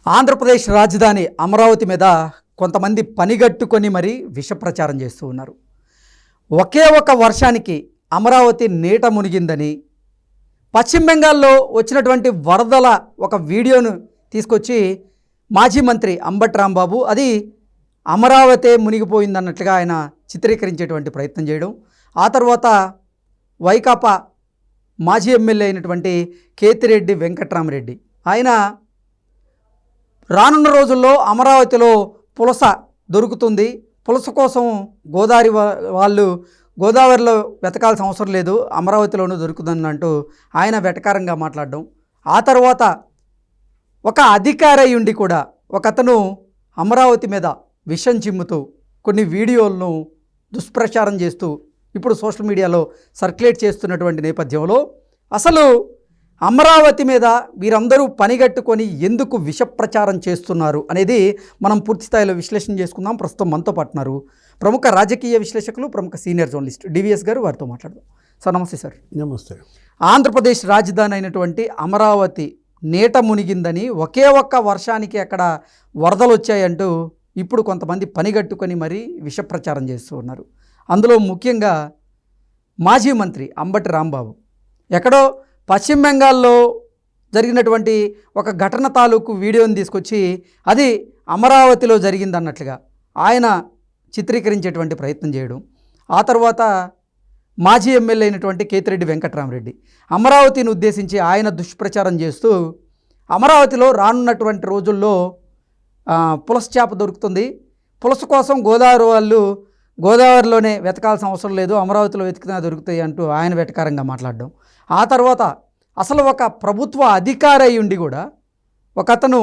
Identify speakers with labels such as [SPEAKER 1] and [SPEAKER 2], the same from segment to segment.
[SPEAKER 1] ఆంధ్రప్రదేశ్ రాజధాని అమరావతి మీద కొంతమంది పనిగట్టుకొని మరీ విష ప్రచారం చేస్తూ ఉన్నారు. ఒకే ఒక వర్షానికి అమరావతి నీట మునిగిందని, పశ్చిమ బెంగాల్లో వచ్చినటువంటి వరదల ఒక వీడియోను తీసుకొచ్చి మాజీ మంత్రి అంబటి రాంబాబు అది అమరావతే మునిగిపోయిందన్నట్లుగా ఆయన చిత్రీకరించేటువంటి ప్రయత్నం చేయడం, ఆ తర్వాత వైకాపా మాజీ ఎమ్మెల్యే అయినటువంటి కేతిరెడ్డి వెంకట్రామరెడ్డి ఆయన రానున్న రోజుల్లో అమరావతిలో పులస దొరుకుతుంది, పులస కోసం వాళ్ళు గోదావరిలో వెతకాల్సిన అవసరం లేదు, అమరావతిలోనూ దొరుకుతుందని అంటూ ఆయన వెటకారంగా మాట్లాడడం, ఆ తర్వాత ఒక అధికారి ఉండి కూడా ఒకతను అమరావతి మీద విషం చిమ్ముతూ కొన్ని వీడియోలను దుష్ప్రచారం చేస్తూ ఇప్పుడు సోషల్ మీడియాలో సర్క్యులేట్ చేస్తున్నటువంటి నేపథ్యంలో అసలు అమరావతి మీద వీరందరూ పనిగట్టుకొని ఎందుకు విష ప్రచారం చేస్తున్నారు అనేది మనం పూర్తి స్థాయిలో విశ్లేషణ చేసుకుందాం. ప్రస్తుతం మనతో పాటున్నారు ప్రముఖ రాజకీయ విశ్లేషకులు, ప్రముఖ సీనియర్ జర్నలిస్ట్ డివిఎస్ గారు. వారితో మాట్లాడదాం. సార్ నమస్తే. సార్
[SPEAKER 2] నమస్తే.
[SPEAKER 1] ఆంధ్రప్రదేశ్ రాజధాని అయినటువంటి అమరావతి నీట మునిగిందని, ఒకే ఒక్క వర్షానికి అక్కడ వరదలు వచ్చాయంటూ ఇప్పుడు కొంతమంది పనిగట్టుకొని మరీ విష ప్రచారం చేస్తూ ఉన్నారు. అందులో ముఖ్యంగా మాజీ మంత్రి అంబటి రాంబాబు ఎక్కడో పశ్చిమ బెంగాల్లో జరిగినటువంటి ఒక ఘటన తాలూకు వీడియోని తీసుకొచ్చి అది అమరావతిలో జరిగిందన్నట్లుగా ఆయన చిత్రీకరించేటువంటి ప్రయత్నం చేయడం, ఆ తర్వాత మాజీ ఎమ్మెల్యే అయినటువంటి కేతిరెడ్డి వెంకట్రామరెడ్డి అమరావతిని ఉద్దేశించి ఆయన దుష్ప్రచారం చేస్తూ అమరావతిలో రానున్నటువంటి రోజుల్లో పులస చేప దొరుకుతుంది, పులస కోసం గోదావరిలోనే వెతకాల్సిన అవసరం లేదు, అమరావతిలో వెతికినా దొరుకుతాయి అంటూ ఆయన వెటకారంగా మాట్లాడడం, ఆ తర్వాత అసలు ఒక ప్రభుత్వ అధికారి అయి ఉండి కూడా ఒకతను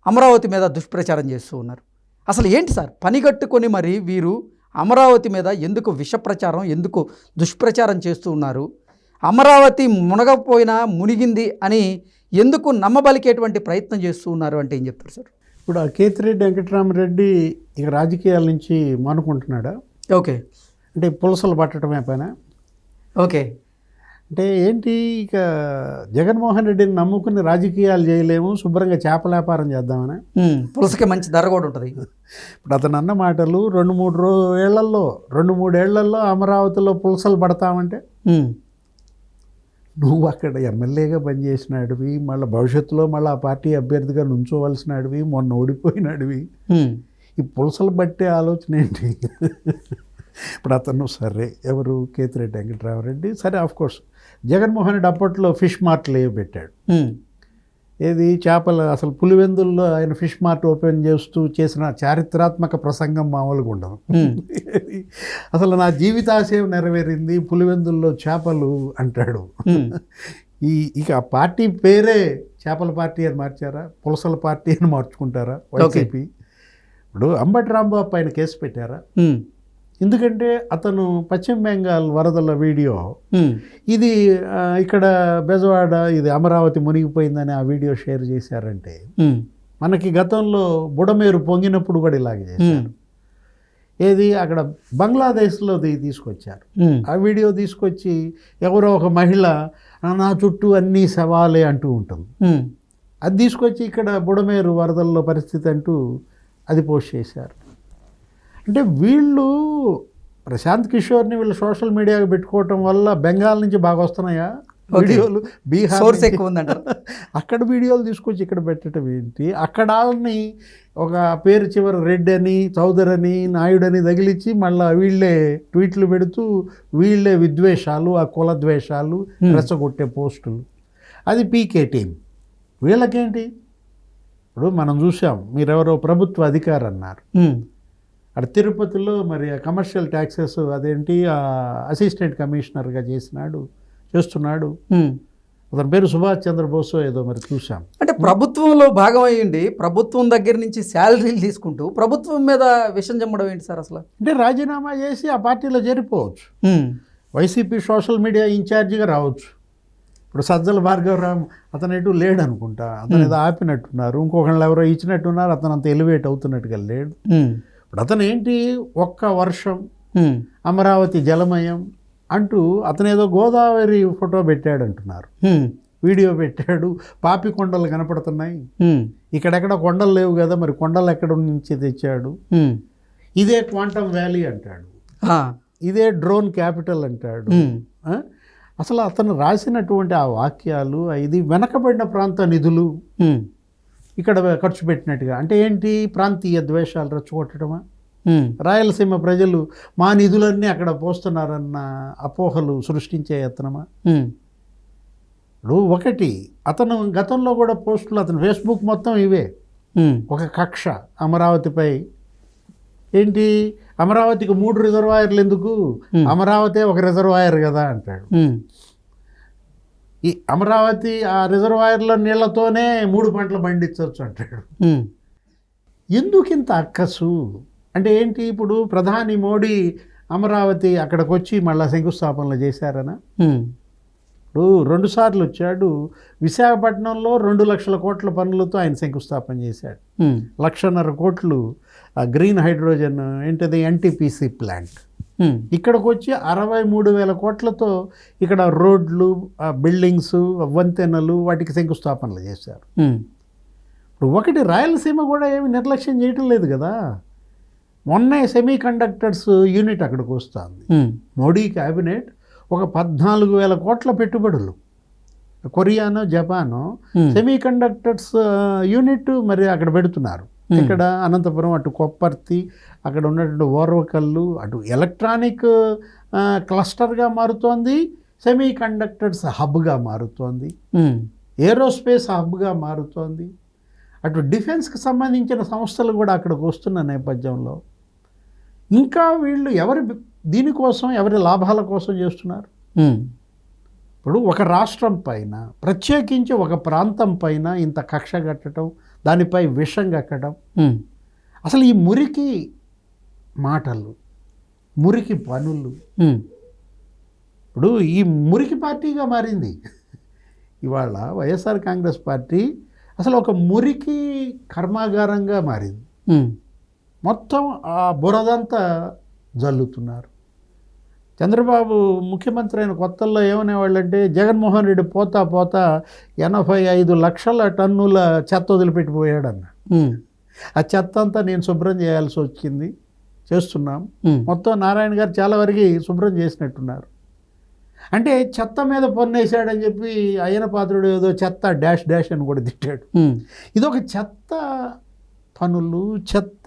[SPEAKER 1] అమరావతి మీద దుష్ప్రచారం చేస్తూ ఉన్నారు. అసలు ఏంటి సార్ పనిగట్టుకొని మరి వీరు అమరావతి మీద ఎందుకు విష ప్రచారం, ఎందుకు దుష్ప్రచారం చేస్తూ ఉన్నారు? అమరావతి మునగపోయినా మునిగింది అని ఎందుకు నమ్మబలికేటువంటి ప్రయత్నం చేస్తూ ఉన్నారు అంటే ఏం చెప్తారు సార్?
[SPEAKER 2] ఇప్పుడు ఆ కేతిరెడ్డి వెంకటరామరెడ్డి ఇక రాజకీయాల నుంచి మానుకుంటున్నాడా?
[SPEAKER 1] ఓకే,
[SPEAKER 2] అంటే పులసలు పట్టడమే పైన.
[SPEAKER 1] ఓకే,
[SPEAKER 2] అంటే ఏంటి, ఇక జగన్మోహన్ రెడ్డిని నమ్ముకుని రాజకీయాలు చేయలేము, శుభ్రంగా చేపల వ్యాపారం చేద్దామని.
[SPEAKER 1] పులసకి మంచి ధర కూడా ఉంటుంది.
[SPEAKER 2] ఇప్పుడు అతను అన్న మాటలు 2-3 ఏళ్లలో అమరావతిలో పులసలు పడతామంటే, నువ్వు అక్కడ ఎమ్మెల్యేగా పనిచేసినాడివి, మళ్ళీ భవిష్యత్తులో మళ్ళీ ఆ పార్టీ అభ్యర్థిగా నుంచోవలసినాడివి, మొన్న ఓడిపోయినాడివి, ఈ పులసలు బట్టే ఆలోచన ఏంటి? ఇప్పుడు అతను సరే ఎవరు కేతిరెడ్డి వెంకటరామరెడ్డి సరే, ఆఫ్కోర్స్ జగన్మోహన్ రెడ్డి అప్పట్లో ఫిష్ మార్ట్లు పెట్టాడు. ఏది చేపల అసలు పులివెందుల్లో ఆయన ఫిష్ మార్ట్ ఓపెన్ చేస్తూ చేసిన చారిత్రాత్మక ప్రసంగం మామూలుగా ఉండదు. అసలు నా జీవితాశయం నెరవేరింది, పులివెందుల్లో చేపలు అంటాడు. ఇక ఆ పార్టీ పేరే చేపల పార్టీ అని మార్చారా, పులసల పార్టీ అని మార్చుకుంటారా వైసీపీ? ఇప్పుడు అంబటి రాంబాబు పైన కేసు పెట్టారా? ఎందుకంటే అతను పశ్చిమ బెంగాల్ వరదల వీడియో ఇది ఇక్కడ బెజవాడ ఇది అమరావతి మునిగిపోయిందని ఆ వీడియో షేర్ చేశారంటే, మనకి గతంలో బుడమేరు పొంగినప్పుడు కూడా ఇలాగే చేశారు. ఏది అక్కడ బంగ్లాదేశ్లో తీసుకొచ్చారు, ఆ వీడియో తీసుకొచ్చి ఎవరో ఒక మహిళ నా చుట్టూ అన్నీ సవాలే అంటూ ఉంటుంది, అది తీసుకొచ్చి ఇక్కడ బుడమేరు వరదల్లో పరిస్థితి అంటూ అది పోస్ట్ చేశారు. అంటే వీళ్ళు ప్రశాంత్ కిషోర్ని వీళ్ళు సోషల్ మీడియాకి పెట్టుకోవటం వల్ల బెంగాల్ నుంచి బాగా వస్తున్నాయా వీడియోలు, బీహార్
[SPEAKER 1] ఎక్కువ ఉందంటారు,
[SPEAKER 2] అక్కడ వీడియోలు తీసుకొచ్చి ఇక్కడ పెట్టడం ఏంటి? అక్కడ వాళ్ళని ఒక పేరు చివరి రెడ్డి అని, చౌదరి అని, నాయుడు అని తగిలించి మళ్ళీ వీళ్ళే ట్వీట్లు పెడుతూ వీళ్ళే విద్వేషాలు, ఆ కుల ద్వేషాలు రెచ్చగొట్టే పోస్టులు, అది పీకే టీం. వీళ్ళకేంటి? ఇప్పుడు మనం చూసాం, మీరెవరో ప్రభుత్వ అధికారి అన్నారు, అక్కడ తిరుపతిలో మరి కమర్షియల్ ట్యాక్సెస్ అదేంటి అసిస్టెంట్ కమిషనర్గా చేస్తున్నాడు, అతని పేరు సుభాష్ చంద్రబోస్ ఏదో మరి చూసాం.
[SPEAKER 1] అంటే ప్రభుత్వంలో భాగం అయ్యండి, ప్రభుత్వం దగ్గర నుంచి శాలరీలు తీసుకుంటూ ప్రభుత్వం మీద విషం చెమ్మడం ఏంటి సార్ అసలు?
[SPEAKER 2] అంటే రాజీనామా చేసి ఆ పార్టీలో చేరిపోవచ్చు, వైసీపీ సోషల్ మీడియా ఇన్ఛార్జిగా రావచ్చు. ఇప్పుడు సజ్జల భార్గవరావు అతను ఎటు లేడు అనుకుంటా, అతను ఏదో ఆపినట్టున్నారు, ఇంకొకళ్ళు ఎవరో ఇచ్చినట్టున్నారు, అతను అంత ఎలివేట్ అవుతున్నట్టుగా లేడు. ఇప్పుడు అతను ఏంటి, ఒక్క వర్షం అమరావతి జలమయం అంటూ అతను ఏదో గోదావరి ఫోటో పెట్టాడు అంటున్నారు. వీడియో పెట్టాడు, పాపి కొండలు కనపడుతున్నాయి, ఇక్కడెక్కడ కొండలు లేవు కదా, మరి కొండలు ఎక్కడ నుంచి తెచ్చాడు, ఇదే క్వాంటమ్ వ్యాలీ అంటాడు, ఇదే డ్రోన్ క్యాపిటల్ అంటాడు. అసలు అతను రాసినటువంటి ఆ వాక్యాలు, ఇది వెనకబడిన ప్రాంత నిధులు ఇక్కడ ఖర్చు పెట్టినట్టుగా, అంటే ఏంటి, ప్రాంతీయ ద్వేషాలు రెచ్చగొట్టడమా, రాయలసీమ ప్రజలు మా నిధులన్నీ అక్కడ పోస్తున్నారన్న అపోహలు సృష్టించే యత్నమా. ఇప్పుడు ఒకటి, అతను గతంలో కూడా పోస్టులు, అతను ఫేస్బుక్ మొత్తం ఇవే, ఒక కక్ష అమరావతిపై, ఏంటి అమరావతికి 3 రిజర్వాయర్లు ఎందుకు, అమరావతి ఒక రిజర్వాయర్ కదా అంటాడు. ఈ అమరావతి ఆ రిజర్వాయర్ల నీళ్లతోనే 3 పంటలు పండించవచ్చు అంటాడు. ఎందుకు ఇంత అక్కసు అంటే ఏంటి, ఇప్పుడు ప్రధాని మోడీ అమరావతి అక్కడికి వచ్చి మళ్ళీ శంకుస్థాపనలు చేశారనా. ఇప్పుడు 2 సార్లు వచ్చాడు, విశాఖపట్నంలో 2 లక్షల కోట్ల పనులతో ఆయన శంకుస్థాపన చేశాడు. 1.5 కోట్లు గ్రీన్ హైడ్రోజన్ ఏంటది ఎన్టీపీసీ ప్లాంట్. ఇక్కడికి వచ్చి 63,000 కోట్లతో ఇక్కడ రోడ్లు, బిల్డింగ్స్, వంతెనలు, వాటికి శంకుస్థాపనలు చేశారు. ఇప్పుడు ఒకటి, రాయలసీమ కూడా ఏమి నిర్లక్ష్యం చేయటం లేదు కదా. మొన్నే సెమీ కండక్టర్స్ యూనిట్ అక్కడికి వస్తుంది. మోడీ క్యాబినెట్ ఒక 14,000 కోట్ల పెట్టుబడులు, కొరియాను, జపాను సెమీ కండక్టర్స్ యూనిట్ మరి అక్కడ పెడుతున్నారు. ఇక్కడ అనంతపురం, అటు కొప్పర్తి, అక్కడ ఉన్నటువంటి ఓర్వకల్లు, అటు ఎలక్ట్రానిక్ క్లస్టర్గా మారుతోంది, సెమీ కండక్టర్స్ హబ్గా మారుతోంది, ఏరోస్పేస్ హబ్గా మారుతోంది, అటు డిఫెన్స్కి సంబంధించిన సంస్థలు కూడా అక్కడికి వస్తున్న నేపథ్యంలో ఇంకా వీళ్ళు దీనికోసం ఎవరి లాభాల కోసం చేస్తున్నారు. ఇప్పుడు ఒక రాష్ట్రం పైన, ప్రత్యేకించి ఒక ప్రాంతం పైన ఇంత కక్ష కట్టడం, దానిపై విషం కట్టడం, అసలు ఈ మురికి మాటలు, మురికి పనులు, ఇప్పుడు ఈ మురికి పార్టీగా మారింది ఇవాళ వైఎస్ఆర్ కాంగ్రెస్ పార్టీ. అసలు ఒక మురికి కర్మాగారంగా మారింది. మొత్తం ఆ బురదంతా జల్లుతున్నారు. చంద్రబాబు ముఖ్యమంత్రి అయిన కొత్తల్లో ఏమనేవాళ్ళంటే, జగన్మోహన్ రెడ్డి పోతా పోతా 85 లక్షల టన్నుల చెత్త వదిలిపెట్టిపోయాడన్న. ఆ చెత్త అంతా నేను శుభ్రం చేయాల్సి వచ్చింది, చేస్తున్నాం. మొత్తం నారాయణ గారు చాలా వరకు శుభ్రం చేసినట్టున్నారు. అంటే చెత్త మీద పన్నేసాడని చెప్పి అయ్యన పాత్రుడు ఏదో చెత్త డాష్ డాష్ అని కూడా తిట్టాడు. ఇదొక చెత్త పనులు, చెత్త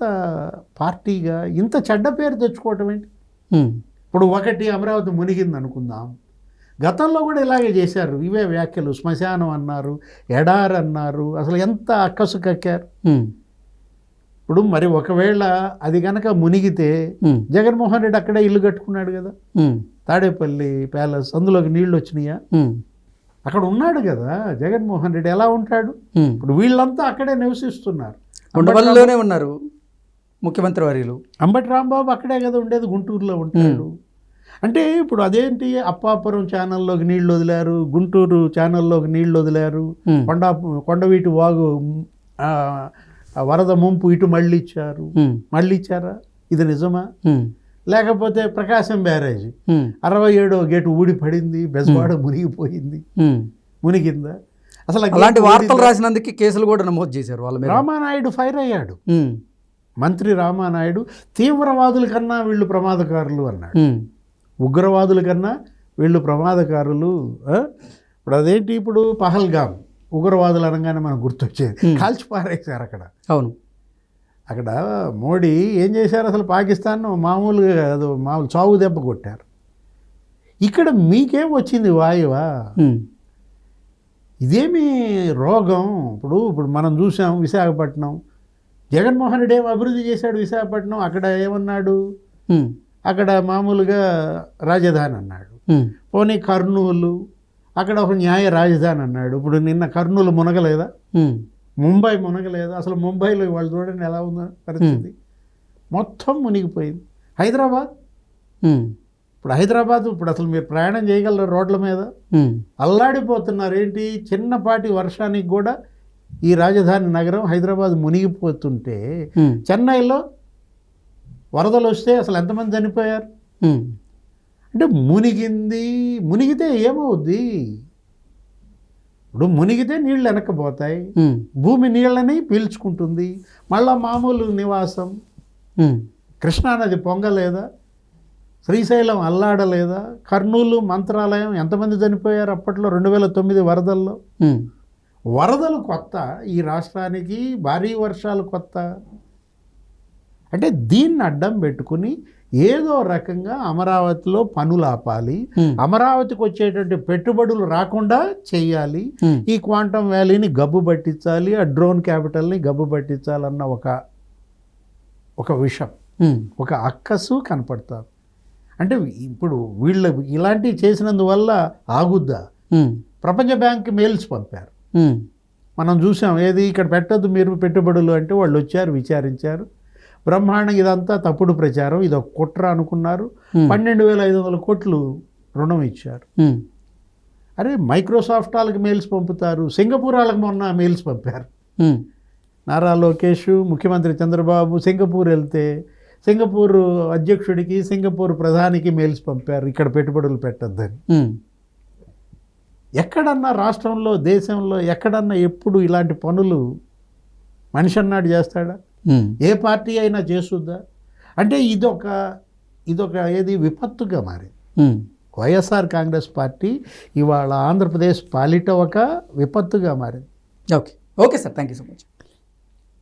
[SPEAKER 2] పార్టీగా ఇంత చెడ్డ పేరు తెచ్చుకోవటం ఏంటి. ఇప్పుడు ఒకటి, అమరావతి మునిగింది అనుకుందాం, గతంలో కూడా ఇలాగే చేశారు, ఇవే వ్యాఖ్యలు, శ్మశానం అన్నారు, ఎడార్ అన్నారు, అసలు ఎంత అక్కసు కక్కారు. ఇప్పుడు మరి ఒకవేళ అది కనుక మునిగితే, జగన్మోహన్ రెడ్డి అక్కడే ఇల్లు కట్టుకున్నాడు కదా, తాడేపల్లి ప్యాలెస్, అందులోకి నీళ్ళు వచ్చినాయా, అక్కడ ఉన్నాడు కదా జగన్మోహన్ రెడ్డి, ఎలా ఉంటాడు. ఇప్పుడు వీళ్ళంతా అక్కడే నివసిస్తున్నారు,
[SPEAKER 1] ఉండవల్లిలోనే ఉన్నారు ముఖ్యమంత్రి వర్యులు.
[SPEAKER 2] అంబటి రాంబాబు అక్కడే కదా ఉండేది, గుంటూరులో ఉంటాడు. అంటే ఇప్పుడు అదేంటి, అప్పాపురం ఛానల్లోకి నీళ్లు వదిలారు, గుంటూరు ఛానల్లోకి నీళ్లు వదిలారు, కొండవీటి వాగు వరద ముంపు ఇటు మళ్ళీ ఇచ్చారా, ఇది నిజమా. లేకపోతే ప్రకాశం బ్యారేజ్ 67వ గేటు ఊడి పడింది, బెజవాడ మునిగిపోయింది, మునిగిందా. అసలు
[SPEAKER 1] అలాంటి వార్తలు రాసినందుకు కేసులు కూడా నమోదు చేశారు వాళ్ళ మీద.
[SPEAKER 2] రామానాయుడు ఫైర్ అయ్యాడు, మంత్రి రామానాయుడు, తీవ్రవాదుల కన్నా వీళ్ళు ప్రమాదకారులు అన్నాడు, ఉగ్రవాదుల కన్నా వీళ్ళు ప్రమాదకారులు. ఇప్పుడు అదేంటి, ఇప్పుడు పహల్గామ్ ఉగ్రవాదులు అనగానే మనకు గుర్తొచ్చేది, కాల్చి పారేశారు అక్కడ.
[SPEAKER 1] అవును,
[SPEAKER 2] అక్కడ మోడీ ఏం చేశారు, అసలు పాకిస్తాన్ మామూలుగా మామూలు చావు దెబ్బ కొట్టారు. ఇక్కడ మీకేం వచ్చింది వాయువా, ఇదేమి రోగం. ఇప్పుడు మనం చూసాం విశాఖపట్నం, జగన్మోహన్ రెడ్డి ఏం అభివృద్ధి చేశాడు విశాఖపట్నం, అక్కడ ఏమన్నాడు, అక్కడ మామూలుగా రాజధాని అన్నాడు. పోనీ కర్నూలు, అక్కడ ఒక న్యాయ రాజధాని అన్నాడు. ఇప్పుడు నిన్న కర్నూలు మునగలేదా, ముంబై మునగలేదా, అసలు ముంబైలో వాళ్ళు చూడండి ఎలా ఉందో పరిస్థితి, మొత్తం మునిగిపోయింది. హైదరాబాద్, ఇప్పుడు హైదరాబాద్ ఇప్పుడు అసలు మీరు ప్రయాణం చేయగలరు రోడ్ల మీద, అల్లాడిపోతున్నారు. ఏంటి, చిన్నపాటి వర్షానికి కూడా ఈ రాజధాని నగరం హైదరాబాద్ మునిగిపోతుంటే, చెన్నైలో వరదలు వస్తే అసలు ఎంతమంది చనిపోయారు. అంటే మునిగితే ఏమవుద్ది. ఇప్పుడు మునిగితే నీళ్ళు వెనక్కిపోతాయి,
[SPEAKER 1] ఉమ్,
[SPEAKER 2] భూమి నీళ్ళని పీల్చుకుంటుంది, మళ్ళా మామూలు నివాసం.
[SPEAKER 1] ఉమ్,
[SPEAKER 2] కృష్ణానది పొంగలేదా, శ్రీశైలం అల్లాడలేదా, కర్నూలు మంత్రాలయం ఎంతమంది చనిపోయారు అప్పట్లో 2009 వరదల్లో.
[SPEAKER 1] ఉమ్,
[SPEAKER 2] వరదలు కొత్త ఈ రాష్ట్రానికి, భారీ వర్షాలు కొత్త. అంటే దీన్ని అడ్డం పెట్టుకుని ఏదో రకంగా అమరావతిలో పనులు ఆపాలి,
[SPEAKER 1] Hmm.
[SPEAKER 2] అమరావతికి వచ్చేటువంటి పెట్టుబడులు రాకుండా చేయాలి,
[SPEAKER 1] ఉమ్,
[SPEAKER 2] ఈ క్వాంటమ్ వ్యాలీని గబ్బు పట్టించాలి, ఆ డ్రోన్ క్యాపిటల్ని గబ్బు పట్టించాలన్న ఒక విషయం,
[SPEAKER 1] ఉమ్,
[SPEAKER 2] ఒక అక్కసు కనపడతారు. అంటే ఇప్పుడు వీళ్ళు ఇలాంటివి చేసినందువల్ల ఆగుద్దా?
[SPEAKER 1] ఉమ్,
[SPEAKER 2] ప్రపంచ బ్యాంక్ మెయిల్స్ పంపారు,
[SPEAKER 1] ఉమ్,
[SPEAKER 2] మనం చూసాం. ఏది ఇక్కడ పెట్టద్దు మీరు పెట్టుబడులు అంటే వాళ్ళు వచ్చారు, విచారించారు, బ్రహ్మాండంగా ఇదంతా తప్పుడు ప్రచారం, ఇది ఒక కుట్ర అనుకున్నారు.
[SPEAKER 1] Hmm.
[SPEAKER 2] 12,500 కోట్లు రుణం ఇచ్చారు.
[SPEAKER 1] ఉమ్,
[SPEAKER 2] అరే మైక్రోసాఫ్ట్ వాళ్ళకి మెయిల్స్ పంపుతారు, సింగపూర్ వాళ్ళకి మొన్న మెయిల్స్ పంపారు.
[SPEAKER 1] ఉమ్,
[SPEAKER 2] నారా లోకేష్, ముఖ్యమంత్రి చంద్రబాబు సింగపూర్ వెళ్తే సింగపూర్ అధ్యక్షుడికి, సింగపూర్ ప్రధానికి మెయిల్స్ పంపారు ఇక్కడ పెట్టుబడులు పెట్టద్దని.
[SPEAKER 1] ఉమ్,
[SPEAKER 2] ఎక్కడన్నా రాష్ట్రంలో, దేశంలో ఎక్కడన్నా ఎప్పుడు ఇలాంటి పనులు మనిషి అన్నాడు చేస్తాడా?
[SPEAKER 1] ఉమ్,
[SPEAKER 2] ఏ పార్టీ అయినా చేస్తుందా? అంటే ఇదొక ఏది విపత్తుగా మారింది.
[SPEAKER 1] ఉమ్.
[SPEAKER 2] వైఎస్ఆర్ కాంగ్రెస్ పార్టీ ఇవాళ ఆంధ్రప్రదేశ్ పాలిట ఒక విపత్తుగా మారింది.
[SPEAKER 1] Okay okay sir, thank you so much.